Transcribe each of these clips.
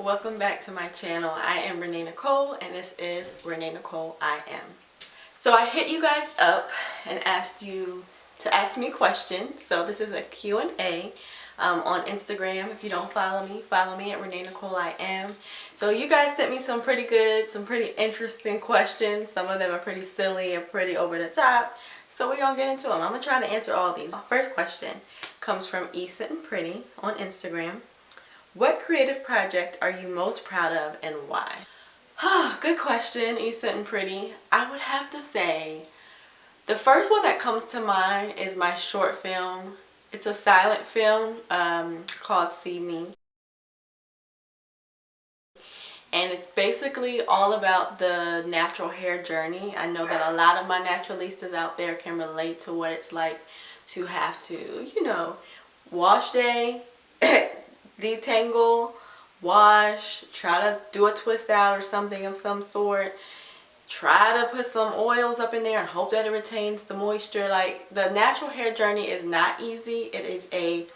Welcome back to my channel. I am Renee Nicole and this is Renee Nicole I Am. So I hit you guys up and asked you to ask me questions. So this is a Q&A on Instagram. If you don't follow me at Renee Nicole I Am. So you guys sent me some pretty good, some pretty interesting questions. Some of them are pretty silly and pretty over the top. So we're going to get into them. I'm going to try to answer all these. First question comes from Sitting Pretty on Instagram. What creative project are you most proud of and why? Good question, Sitting Pretty. I would have to say the first one that comes to mind is my short film. It's a silent film called See Me. And it's basically all about the natural hair journey. I know that a lot of my naturalistas out there can relate to what it's like to have to, you know, wash day, detangle, wash, try to do a twist out or something of some sort, try to put some oils up in there and hope that it retains the moisture. Like, the natural hair journey is not easy. It is I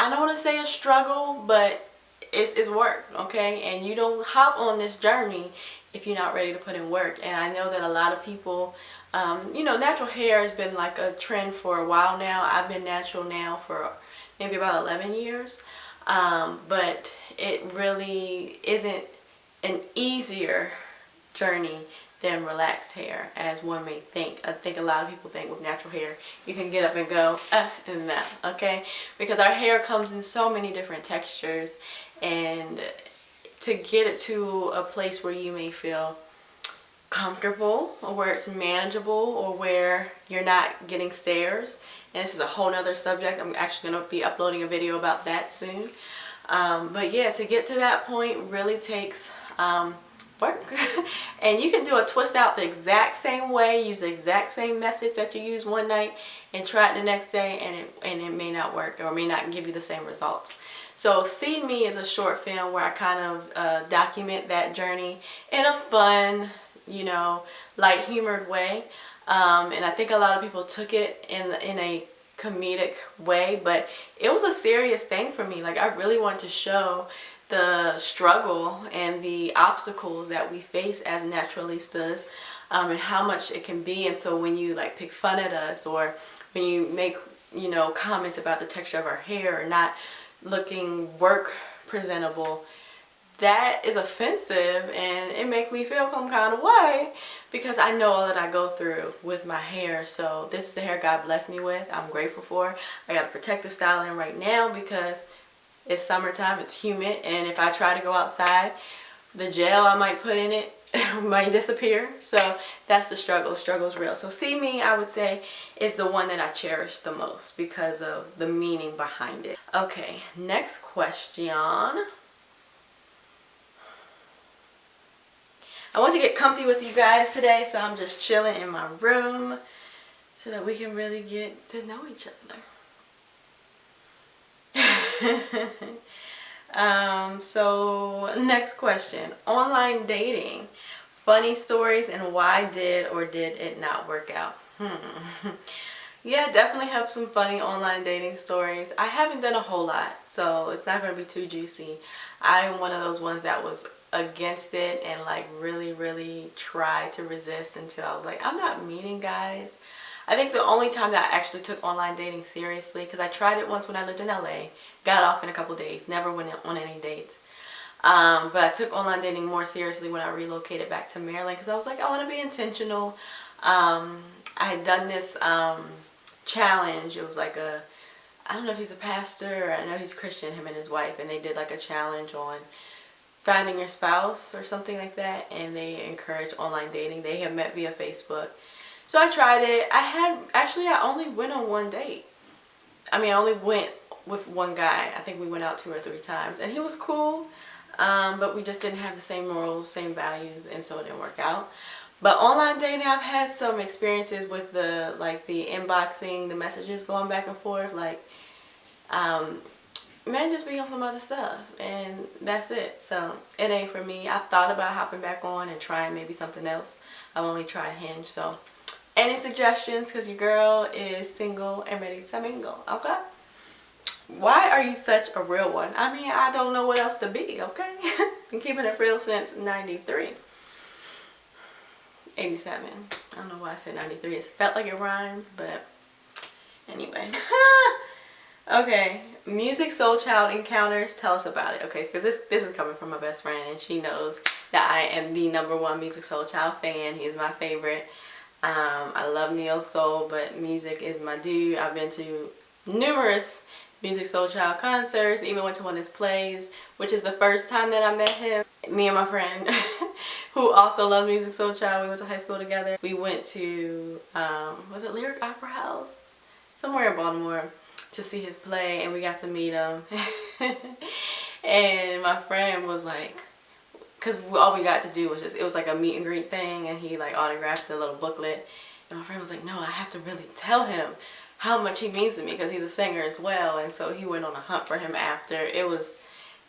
don't want to say a struggle, but it's work, okay? And you don't hop on this journey if you're not ready to put in work. And I know that a lot of people, you know, natural hair has been like a trend for a while now. I've been natural now for maybe about 11 years. But it really isn't an easier journey than relaxed hair as one may think. I think a lot of people think with natural hair you can get up and go and that, okay? Because our hair comes in so many different textures, and to get it to a place where you may feel comfortable or where it's manageable or where you're not getting stares, and this is a whole nother subject. I'm actually going to be uploading a video about that soon. But yeah, to get to that point really takes work. And you can do a twist out the exact same way, use the exact same methods that you use one night and try it the next day, and it may not work or may not give you the same results. So See Me is a short film where I kind of document that journey in a fun, you know, light-humored way. And I think a lot of people took it in a comedic way, but it was a serious thing for me. Like, I really wanted to show the struggle and the obstacles that we face as naturalistas, and how much it can be. And so when you like pick fun at us, or when you make, you know, comments about the texture of our hair or not looking work presentable, that is offensive, and it makes me feel some kind of way because I know all that I go through with my hair. So this is the hair God blessed me with. I'm grateful for. I got a protective style in right now because it's summertime, it's humid, and if I try to go outside, the gel I might put in it might disappear. So that's the struggle. The struggle is real. So See Me, I would say, is the one that I cherish the most because of the meaning behind it. Okay, next question. I want to get comfy with you guys today, so I'm just chilling in my room so that we can really get to know each other. So next question. Online dating. Funny stories and why did or did it not work out? Yeah, definitely have some funny online dating stories. I haven't done a whole lot, so it's not going to be too juicy. I'm one of those ones that was against it and like really tried to resist until I was like, I'm not meeting guys. I think the only time that I actually took online dating seriously, because I tried it once when I lived in LA, got off in a couple days, never went on any dates. But I took online dating more seriously when I relocated back to Maryland, because I was like, I want to be intentional. I had done this challenge. It was like I don't know if he's a pastor, or I know he's Christian, him and his wife, and they did like a challenge on finding your spouse or something like that, and they encourage online dating. They have met via Facebook. So I tried it. I only went on one date. I mean, I only went with one guy. I think we went out 2 or 3 times, and he was cool, but we just didn't have the same morals, same values, and so it didn't work out. But online dating, I've had some experiences with the inboxing, the messages going back and forth, like, man, just be on some other stuff, and that's it. So it ain't for me. I thought about hopping back on and trying maybe something else. I've only tried Hinge. So any suggestions, because your girl is single and ready to mingle, okay? Why are you such a real one? I mean, I don't know what else to be, okay? Been keeping it real since 93. 87. I don't know why I said 93. It felt like it rhymes, but anyway. Okay, music soul child encounters. Tell us about it. Okay, because this is coming from my best friend, and she knows that I am the #1 music soul child fan. He's my favorite. I love neo soul, but music is my dude. I've been to numerous music soul child concerts. Even went to one of his plays, which is the first time that I met him. Me and my friend, who also loves music soul child. We went to high school together. We went to was it Lyric Opera House, somewhere in Baltimore, to see his play, and we got to meet him. And my friend was like, because all we got to do was just, it was like a meet and greet thing, and he like autographed the little booklet, and my friend was like, no, I have to really tell him how much he means to me, because he's a singer as well. And so he went on a hunt for him after. It was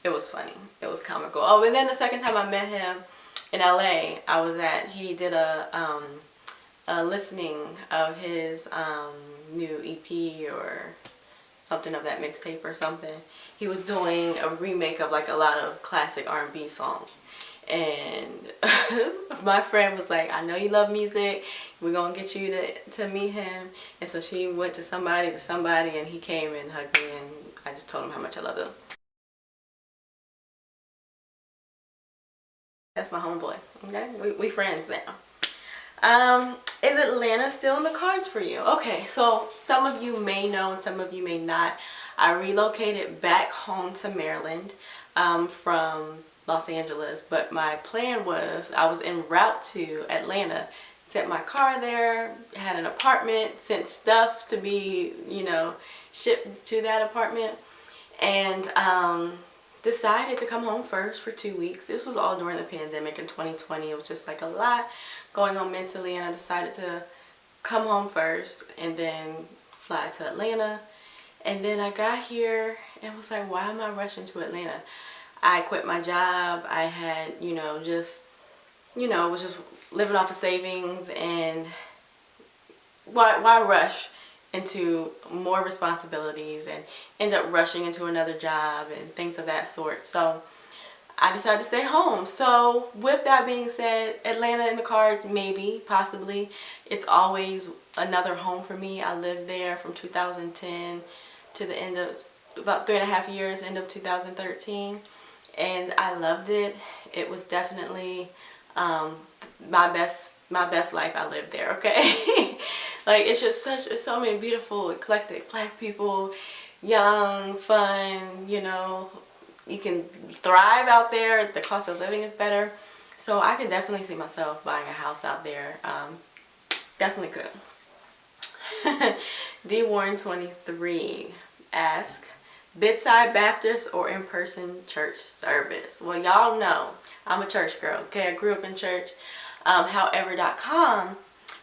funny. It was comical. Oh, and then the second time I met him in LA, he did a listening of his new EP or something of that mixtape or something. He was doing a remake of like a lot of classic R&B songs. And my friend was like, I know you love music. We're going to get you to meet him. And so she went to somebody, and he came and hugged me, and I just told him how much I love him. That's my homeboy, okay? We friends now. Is Atlanta still in the cards for you? Okay, so some of you may know and some of you may not. I relocated back home to Maryland from Los Angeles, but my plan was I was en route to Atlanta, sent my car there, had an apartment, sent stuff to be, you know, shipped to that apartment, and decided to come home first for 2 weeks. This was all during the pandemic in 2020. It was just like a lot going on mentally, and I decided to come home first and then fly to Atlanta. And then I got here and was like, why am I rushing to Atlanta? I quit my job. I had, was just living off of savings, and why rush into more responsibilities and end up rushing into another job and things of that sort. So I decided to stay home. So with that being said, Atlanta in the cards, maybe, possibly. It's always another home for me. I lived there from 2010 to the end of, about 3.5 years, end of 2013. And I loved it. It was definitely my best life. I lived there, okay? Like, it's just so many beautiful, eclectic black people, young, fun, you can thrive out there. The cost of living is better. So I could definitely see myself buying a house out there. Definitely could. D Warren 23 asks, Bedside Baptist or in-person church service? Well, y'all know I'm a church girl, okay? I grew up in church. However.com.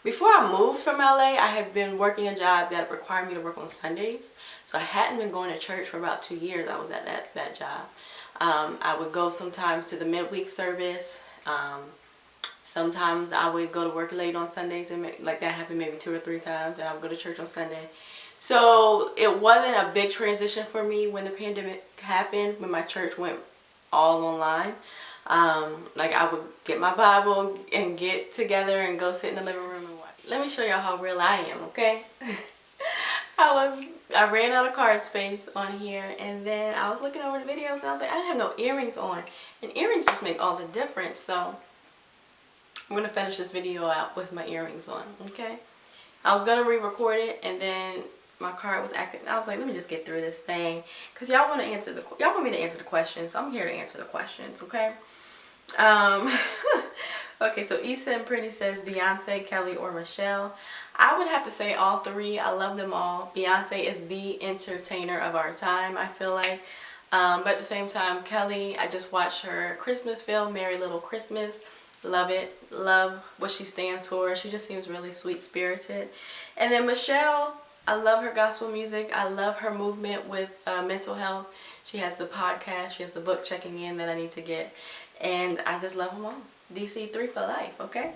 Before I moved from LA, I had been working a job that required me to work on Sundays. So I hadn't been going to church for about 2 years. I was at that job. I would go sometimes to the midweek service. Sometimes I would go to work late on Sundays, and like that happened maybe 2 or 3 times, and I would go to church on Sunday. So it wasn't a big transition for me when the pandemic happened, when my church went all online. Like, I would get my Bible and get together and go sit in the living room and watch. Let me show y'all how real I am, okay? I ran out of card space on here, and then I was looking over the videos, and I was like, I didn't have no earrings on, and earrings just make all the difference. So I'm gonna finish this video out with my earrings on, okay? I was gonna re-record it, and then my card was acting. I was like, let me just get through this thing, because y'all want me to answer the questions, so I'm here to answer the questions, okay? Okay, so Issa and Pretty says Beyonce, Kelly, or Michelle. I would have to say all three. I love them all. Beyonce is the entertainer of our time, I feel like. But at the same time, Kelly, I just watched her Christmas film, Merry Little Christmas. Love it. Love what she stands for. She just seems really sweet-spirited. And then Michelle, I love her gospel music. I love her movement with mental health. She has the podcast. She has the book, Checking In, that I need to get. And I just love them all. DC3 for life, okay?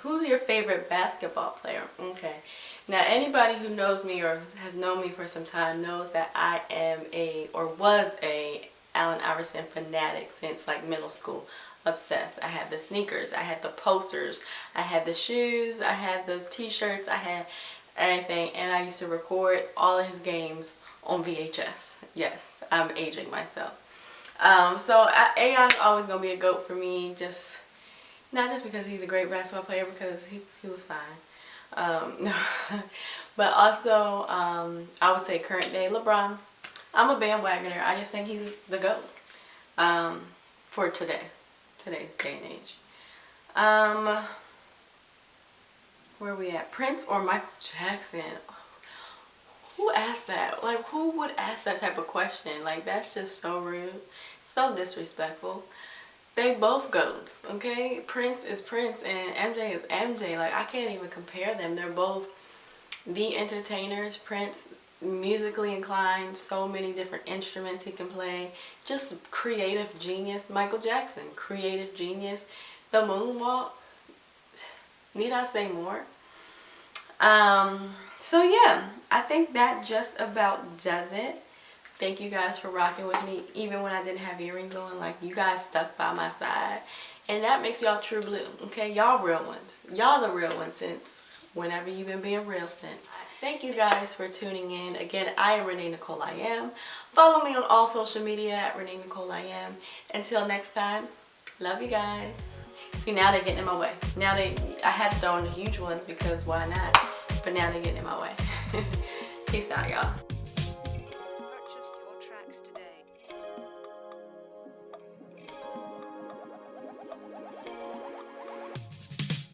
Who's your favorite basketball player? Okay. Now, anybody who knows me or has known me for some time knows that I am was a Allen Iverson fanatic since like middle school. Obsessed. I had the sneakers, I had the posters, I had the shoes, I had the t-shirts, I had everything, and I used to record all of his games on VHS. Yes, I'm aging myself. So AI is always gonna be a GOAT for me, just not just because he's a great basketball player, because he was fine. But also, I would say current day LeBron. I'm a bandwagoner. I just think he's the GOAT for today's day and age. Where are we at? Prince or Michael Jackson? Who asked that? Like, who would ask that type of question? Like, that's just so rude, so disrespectful. They both goats, okay? Prince is Prince and MJ is MJ. Like, I can't even compare them. They're both the entertainers. Prince, musically inclined, so many different instruments he can play. Just creative genius. Michael Jackson, creative genius. The moonwalk. Need I say more? So yeah, I think that just about does it. Thank you guys for rocking with me, even when I didn't have earrings on. Like, you guys stuck by my side, and that makes y'all true blue. Okay, y'all real ones. Y'all the real ones since whenever you've been being real since. Thank you guys for tuning in. Again, I am Renee Nicole I Am. Follow me on all social media at Renee Nicole I Am. Until next time, love you guys. See, now they're getting in my way. I had to throw in the huge ones because why not? But now they're getting in my way. Peace out, y'all.